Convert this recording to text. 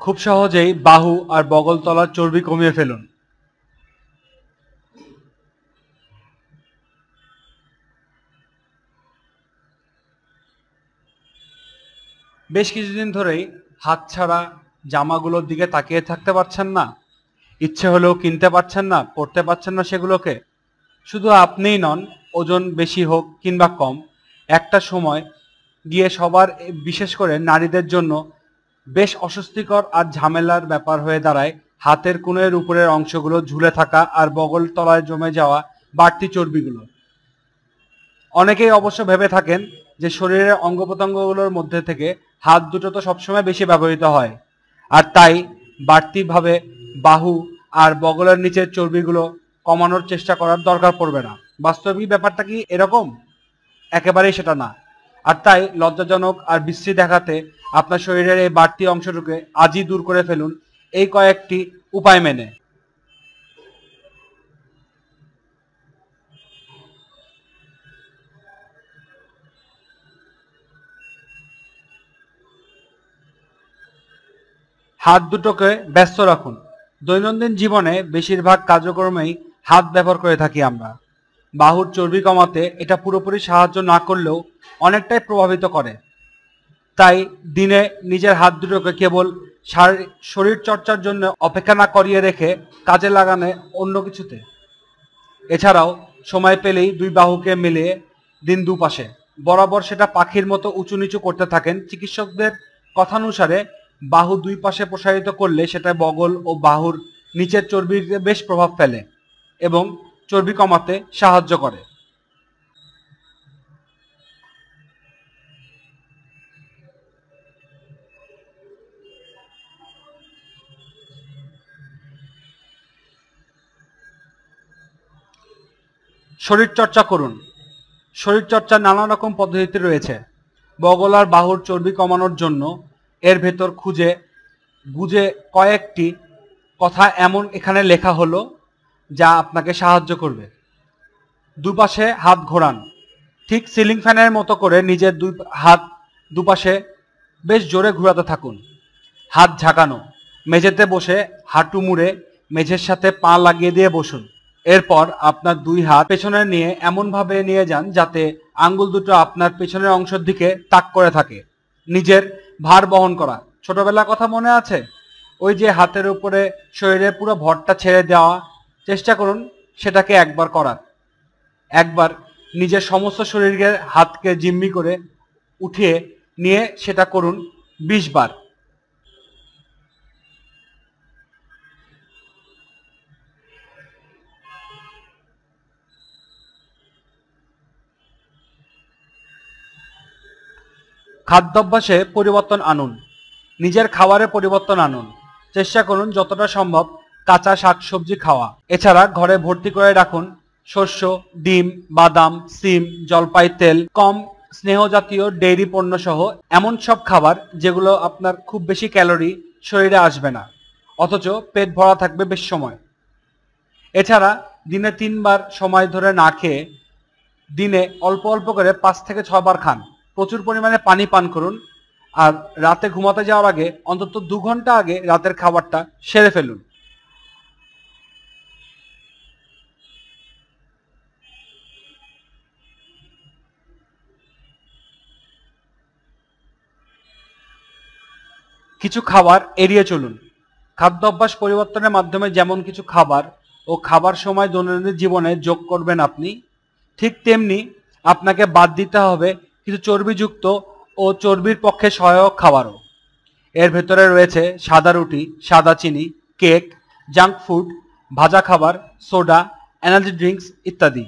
খুব সহজেই বাহু আর বগল তলার চর্বি কমিয়ে ফেলুন। বেশ কিছুদিন ধরেই হাত ছাড়া জামাগুলোর দিকে তাকিয়ে থাকতে পারছেন না, ইচ্ছে হলেও কিনতে পারছেন না, পড়তে পারছেন না সেগুলোকে। শুধু আপনিই নন, ওজন বেশি হোক কিংবা কম, একটা সময় গিয়ে সবার, বিশেষ করে নারীদের জন্য বেশ অস্বস্তিকর আর ঝামেলার ব্যাপার হয়ে দাঁড়ায় হাতের কোণের উপরের অংশগুলো ঝুলে থাকা আর বগল তলায় জমে যাওয়া বাড়তি চর্বিগুলো। অনেকেই অবশ্য ভেবে থাকেন যে শরীরের অঙ্গ প্রত্যঙ্গগুলোর মধ্যে থেকে হাত দুটো তো সবসময় বেশি ব্যবহৃত হয়, আর তাই বাড়তিভাবে বাহু আর বগলের নিচের চর্বিগুলো কমানোর চেষ্টা করার দরকার পড়বে না। বাস্তবিক ব্যাপারটা কি এরকম? একেবারেই সেটা না। আর তাই লজ্জাজনক আর বিশ্রী দেখাতে আপনার শরীরের এই বাড়তি অংশটুকে আজই দূর করে ফেলুন এই কয়েকটি উপায় মেনে। হাত দুটোকে ব্যস্ত রাখুন। দৈনন্দিন জীবনে বেশিরভাগ কার্যক্রমেই হাত ব্যবহার করে থাকি আমরা। বাহুর চর্বি কমাতে এটা পুরোপুরি সাহায্য না করলেও অনেকটাই প্রভাবিত করে। তাই দিনে নিজের হাত দুটোকে কেবল শরীর চর্চার জন্য অপেক্ষা না করিয়ে রেখে কাজে লাগানো অন্য কিছুতে। এছাড়াও সময় পেলেই দুই বাহুকে মিলিয়ে দিন দুপাশে বরাবর সেটা পাখির মতো উঁচু নিচু করতে থাকেন। চিকিৎসকদের কথানুসারে বাহু দুই পাশে প্রসারিত করলে সেটা বগল ও বাহুর নিচের চর্বিতে বেশ প্রভাব ফেলে এবং চর্বি কমাতে সাহায্য করে। শরীরচর্চা করুন। শরীরচর্চার নানা রকম পদ্ধতি রয়েছে। বগল আর বাহুর চর্বি কমানোর জন্য এর ভেতর খুঁজে বুঝে কয়েকটি কথা এমন এখানে লেখা হলো যা আপনাকে সাহায্য করবে। দুপাশে হাত ঘোরান। ঠিক সিলিং ফ্যানের মতো করে নিজের দুই হাত দুপাশে বেশ জোরে ঘোরাতে থাকুন। হাত ঝাঁকানো। মেঝেতে বসে হাঁটু মুড়ে মেঝের সাথে পা লাগিয়ে দিয়ে বসুন। এরপর আপনার দুই হাত পেছনে নিয়ে এমনভাবে নিয়ে যান যাতে আঙ্গুল দুটো আপনার পেছনের অংশের দিকে তাক করে থাকে। নিজের ভার বহন করা। ছোটবেলার কথা মনে আছে? ওই যে হাতের উপরে শরীরের পুরো ভরটা ছেড়ে দেওয়া, চেষ্টা করুন সেটাকে একবার করার। একবার নিজের সমস্ত শরীরের হাতকে জিম্মি করে উঠিয়ে নিয়ে সেটা করুন 20 বার। খাদ্যাভ্যাসে পরিবর্তন আনুন। নিজের খাবারে পরিবর্তন আনুন। চেষ্টা করুন যতটা সম্ভব কাঁচা শাকসবজি খাওয়া। এছাড়া ঘরে ভর্তি করে রাখুন শস্য, ডিম, বাদাম, সিম, জলপাই তেল, কম স্নেহ জাতীয় ডেইরি পণ্য সহ এমন সব খাবার যেগুলো আপনার খুব বেশি ক্যালোরি শরীরে আসবে না, অথচ পেট ভরা থাকবে বেশ সময়। এছাড়া দিনে 3 বার সময় ধরে না খেয়ে দিনে অল্প অল্প করে 5 থেকে 6 বার খান। প্রচুর পরিমাণে পানি পান করুন। আর রাতে ঘুমাতে যাওয়ার আগে অন্তত 2 ঘন্টা আগে রাতের খাবারটা সেরে ফেলুন। কিছু খাবার এড়িয়ে চলুন। খাদ্য অভ্যাস পরিবর্তনের মাধ্যমে যেমন কিছু খাবার ও খাবার সময় দৈনন্দিন জীবনে যোগ করবেন আপনি, ঠিক তেমনি আপনাকে বাদ দিতে হবে কিছু চর্বিযুক্ত ও চর্বির পক্ষে সহায়ক খাবারও। এর ভেতরে রয়েছে সাদা রুটি, সাদা চিনি, কেক, জাঙ্ক ফুড, ভাজা খাবার, সোডা, এনার্জি ড্রিঙ্কস ইত্যাদি।